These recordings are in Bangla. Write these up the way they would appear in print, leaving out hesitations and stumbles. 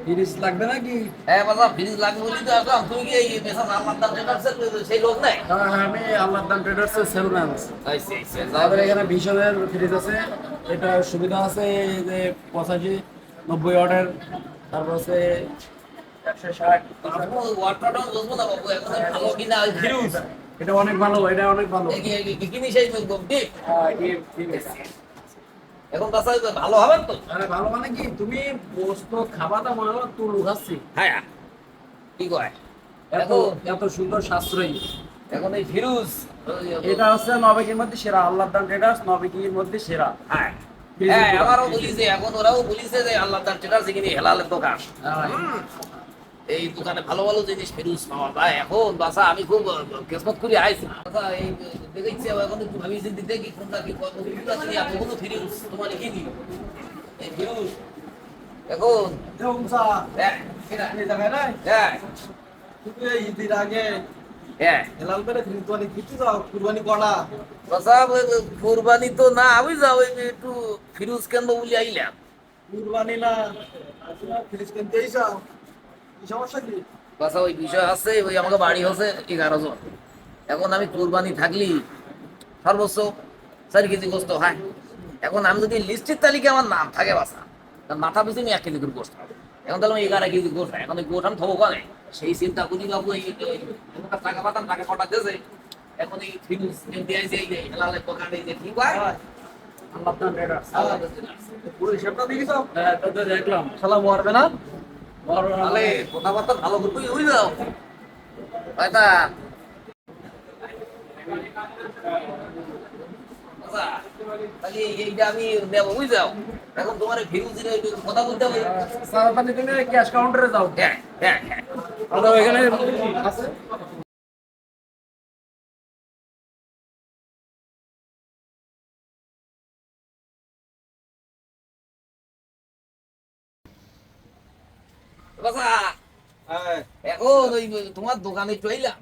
ফ্রিজ লাগবে নাকি? হ্যাঁ বাবা, ফ্রিজ লাগবে বলি তো আসলাম। তুমি কি এই মেসাজ আল্লাহদার ট্রেডার্সের সেই লোক নাই? হ্যাঁ হ্যাঁ, আমি আল্লাহর দান ট্রেডার্সের সেলম্যান আছি। আচ্ছা আচ্ছা, আমাদের এখানে 20 ফ্রিজ আছে। এটা সুবিধা আছে এই যে 85-90 ওয়াটের, তারপর আছে 160। বাবু ওয়াটারটা বুঝবো না বাবু, এখন ভালো কিনা ওই ফিরুজ এটা অনেক ভালো, এটা অনেক ভালো। কিনি সেই ঠিক। ঠিক আছে। এখন তাছাড়া ভালো হবে তো? আরে ভালো মানে কি, তুমি বস্তু খাবারটা মনে করো তুলু খাচ্ছি। হ্যাঁ, কি কয় এত এত সুন্দর সাশ্রয়ী। এখন এই ফিরুজ এটা হচ্ছে নবেকির মধ্যে সেরা, আল্লাহর দান ট্রেডার্স নবেকির মধ্যে সেরা। হ্যাঁ হ্যাঁ, আমারও বলিছে, এখন ওরাও বলিছে যে আল্লাহদার ট্রেডার্স কিনি হেলালের দোকান। এই দোকানে ভালো ভালো জিনিস ফিরুজ পাওয়া যায়। এখন বাসা আমি খুব কিসমত করে আইছি বাসা। এই দেখেছি এখন একটু ভাবি চিন্তি দেখি কোনটা কি কত এতগুলো ফিরুজ তোমার কিনি এই ফিরুজ এখন। হ্যাঁ হ্যাঁ ঈদের আগে হ্যাঁ হেলাল করে কুরবানি দিতে যাও, কুরবানি করা। বাসা কুরবানি তো না, আমি যাও একটু ফিরুজ কেনবো বলে আইলাম। কুরবানি না, ফ্রিজ কিনতেই যাও, কি সমস্যা কি? বাসা ওই বিষয় আছে, ওই আমাকে বাড়ি হচ্ছে 11 জন। এখন আমি কুরবানি থাকলি সর্বোচ্চ 4 কেজি গোস্ত হয়। এখন আমি যদি লিস্টের তালিকা আমার নাম থাকে বাসা, তার মাথা পিছু আমি 1 কেজি করে গোস্ত খাবো। এখন তাহলে আমি 11 কেজি গোস্ত, এখন ওই গোস্ত আমি থবো কানে সেই চিন্তা করি বাবু। এই টাকা পাতাম, টাকা কটা দিয়েছে। এখন এই ফিরুজ কিনতে আইছে, এই যে হেলালের দোকানে এই যে ঠিক হয় আল্লাহ দান ট্রেডার্স। পুরো হিসাবটা দেখিস। হ্যাঁ, তো দেখলাম। শালা মরবে না তাহলে কথাবার্তা ভালো করতে হই যাও হয়তা। আচ্ছা, তাহলে এইটা আমি নেবো বুঝ যাও। এখন তোমার ফিরুজির কথা বলতে হবে। স্যার, আপনি তুমি ক্যাশ কাউন্টারে যাও। হ্যাঁ হ্যাঁ হ্যাঁ, আমরা এখানে আছে। বাবা হ্যাঁ, এখন ওই তোমার দোকানে চইলাম,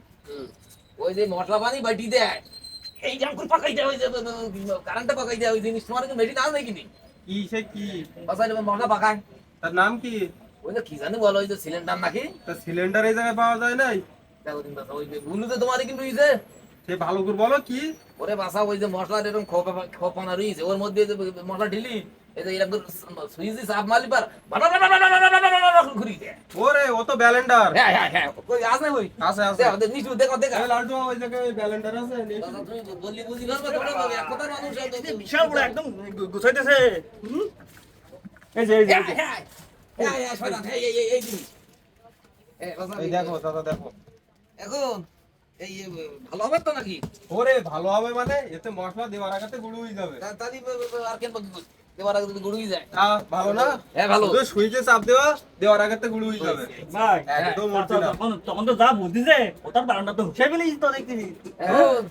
ওই যে মশলা পানি বাটি দেয়, এই জাম করে পাকাই দেয়, ওই যে কারেন্টে পাকাই দেয় ওই জিনিস। তোমার মেশিন আছে নাকি? কি সে কি? বাসা মশলা পাকায়, তার নাম কি? ওই যে কি জানি বলো, ওই যে সিলিন্ডার নাকি। তা সিলিন্ডার এই জায়গায় পাওয়া যায় নাই? দেখো দিন বাসা, ওই যে বুনুতে তোমার কিন্তু ইছে সে ভালো করে বলো কি? ওরে বাসা, ওই যে মশলা এরকম খোপানা রয়েছে ওর মধ্যে যে মশলা ঢিলি, এই যে এরকম সুইজি সাপ মারলি পার ঘুরি দেয়। ওরে, ও তো ব্যালেন্ডার। হ্যাঁ হ্যাঁ হ্যাঁ, কই আছে ওই আছে আছে। দেখো নিচু দেখো দেখো। এই লালটু, ওই জায়গায় ব্যালেন্ডার আছে। বাসা তুমি বললি বুঝি পারবে তোমরা, এক কথা মানুষ বিশাল বড় একদম গুছাইতেছে। এই যে এই যে হ্যাঁ হ্যাঁ হ্যাঁ হ্যাঁ শয়তান, এই জিনিস বাসা এই দেখো দাদা, দেখো। এখন এই ভালো হবে তো নাকি? ওরে ভালো হবে মানে, এতে মশলা দেওয়ার আগাতে গুঁড়ো হয়ে যাবে। তাহলে আর কেন বাকি দেওয়ার আগে যদি গড়ুই যায়। ভালো না? হ্যাঁ ভালো। শুধু সুইচে চাপ দেওয়ার আগাতে গুঁড়ো হয়ে যাবে। ভাই একদম original। তখন তো যা বুঝিছে ওটার বারান্দা তো হুসাই ফেলেছিস তো দেখতেছি। এখন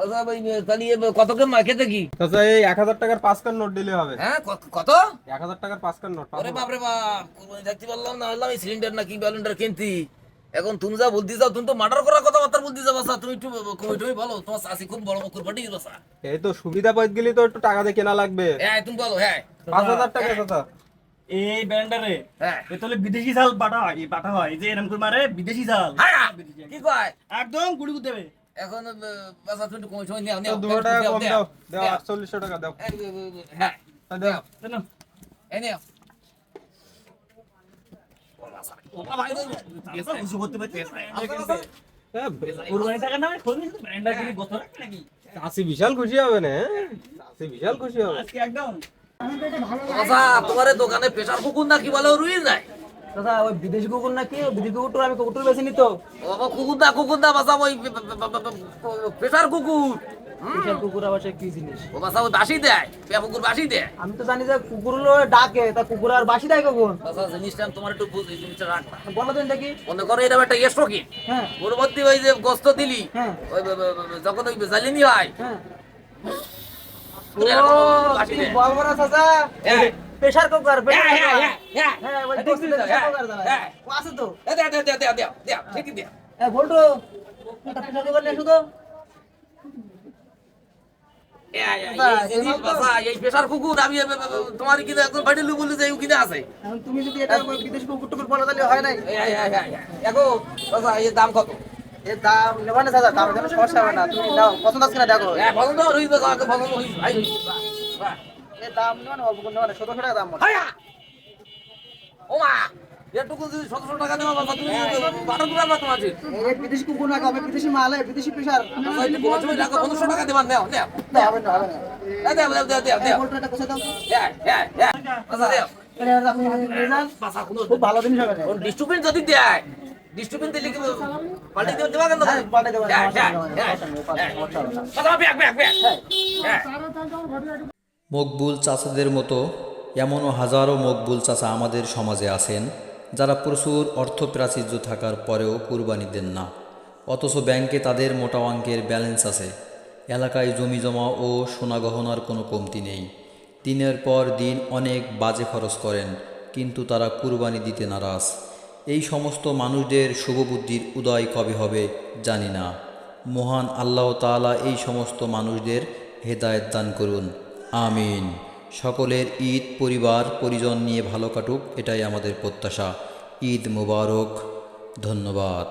আচ্ছা ভাই, তাহলে কত কে খেতে কি? আচ্ছা, এই 1000 টাকার 5 কান নোট দিলে হবে। হ্যাঁ কত? 1000 টাকার 5 কান নোট। ওরে বাপরে বাপ, কুরবানি থাকতে পারলাম না, হলাম এই সিলিন্ডার না কি ব্যালেন্ডার কিনতি। এখন তুমি যা বলতে যাও, তুমি তো মার্ডার করার কথাবার্তা বলতে যাও বাসা। তুমি একটু কই বলো, তোমার চাষি খুব বড় মুখর পাটি বাসা। এই তো সুবিধা পাইতে গেলে তো একটু টাকা দিয়ে কেনা লাগবে। হ্যাঁ তুমি বলো। হ্যাঁ 5000 টাকা চাচা। এই ব্যান্ডারে হ্যাঁ এ তাহলে বিদেশি চাল বাটা হয় এই যে এরকম করে মারে বিদেশি চাল। হ্যাঁ, কি কয় একদম গুড়ি গুড় দেবে। এখন বাসা তুমি একটু কমে সময় নেও তো 200 টাকা কম দাও, দাও 4800 টাকা দাও। হ্যাঁ দাও। জানো এই নেও। কিছু করতে পারছি হ্যাঁ, কুরবানি টাকা না খোঁজ ব্যান্ডার কিনে গোছ রাখ নাকি চাষি বিশাল খুশি হবে না? চাষি বিশাল খুশি হবে। আজকে একদম বাসা তোমার দোকানে প্রেসার কুকুর না কি বলে রুই যায়? দাদা ওই বিদেশি কুকুর নাকি, বিদেশি কুকুরটা আমি কুকুরটা বেছে নিত। বাবা কুকুর না বাসা, ওই প্রেসার কুকুর। বিশাল কুকুর আবার সে কি জিনিস? ও বাসা ওই বাসি দেয়, পেয়া কুকুর বাসি দেয়। আমি তো জানি যে কুকুরগুলো ডাকে, তা কুকুর আর বাসি দেয় কখন? বাসা জিনিসটা তোমার একটু বুঝি, জিনিসটা রাখবা। বলো দিন দেখি। মনে করো এরকম একটা স্ট্রোকি হ্যাঁ পরবর্তী ওই যে গোস্ত দিলি, হ্যাঁ ওই যখন ওই জালিনি হয় হ্যাঁ। এরকম ও বাসি কি দেয়। বলবো না চাচা, হ্যাঁ। Pressure cooker. হ্যাঁ, হ্যাঁ, হ্যাঁ, হ্যাঁ। হ্যাঁ ওই ঠিক গোস্ত ঠিক প্রেসার হ্যাঁ, কুকার দাদা। হ্যাঁ। ও আছে তো। দেও, ঠিকই দেও। বলতো একটা প্রেসার কুকার নিয়ে আসো তো। Pressure cooker. Pressure cooker. হ্যাঁ, হ্যাঁ, হ্যাঁ, হ্যাঁ, হ্যাঁ, হ্যাঁ, হ্যাঁ, হ্যাঁ, হ্যাঁ, হ্যাঁ, হ্যাঁ, হ্যাঁ, হ্যাঁ, হ্যাঁ, হ্যাঁ, হ্যাঁ, হ্যাঁ, এই পেশার কুকুর আমি তোমার কিনে একদম বাড়ি লু বলে যাই কিনে আছে এখন তুমি যদি এটা বিদেশি কুকুর টুকুর বলো তাহলে হয় নাই। এখন এর দাম কত? এর দাম নেবা না দাদা, দাম কোনো সমস্যা হবে না, তুমি দাও পছন্দ আছে কিনা দেখো। হ্যাঁ পছন্দ হইবে পছন্দ হইবে ভাই এর দাম নেবা না, অল্প করে নেবা না, 1700 টাকা দাম। হায়া ও মা এটুকু যদি 1700 টাকা দেওয়া বাবা তুমি 12 গ্রাম না তোমার এই বিদেশি কুকুর না, হবে বিদেশি মাল, বিদেশি পেশার। তুমি টাকা 1500 টাকা দেবার নাও নাও হবে না, হবে না। দেও দেও দেও দেও দেও বলটা এটা কোথায় দাও? হ্যাঁ হ্যাঁ হ্যাঁ আচ্ছা দেও এটা আপনি নিয়ে যান, বাসা কোনো খুব ভালো জিনিস হবে না। ডিস্ট্রিবিউশন যদি দেয় ডিস্ট্রিবিউশন দিলে কি পাল্টে দেবা কেন হ্যাঁ, পাল্টে দেবো, হ্যাঁ হ্যাঁ সমস্যা হবে না। বাবা ব্যাগ ব্যাগ ব্যাগ হ্যাঁ মকবুল চাচাদের মতো এমনও হাজারো মকবুল চাচা আমাদের সমাজে আছেন যারা প্রচুর অর্থ প্রাচুর্য থাকার পরেও কুরবানি দেন না, অথচ ব্যাংকে তাদের মোটা অঙ্কের ব্যালেন্স আছে, এলাকায় জমি জমা ও সোনা গহনার কোনো কমতি নেই, দিনের পর দিন অনেক বাজে খরচ করেন কিন্তু তারা কুরবানি দিতে নারাজ। এই সমস্ত মানুষদের শুভবুদ্ধির উদয় কবে হবে জানি না। মহান আল্লাহ তাআলা এই সমস্ত মানুষদের হেদায়েত দান করুন, আমিন। সকলের ঈদ পরিবার পরিজন নিয়ে ভালো কাটুক, এটাই আমাদের প্রত্যাশা। ঈদ মুবারক, ধন্যবাদ।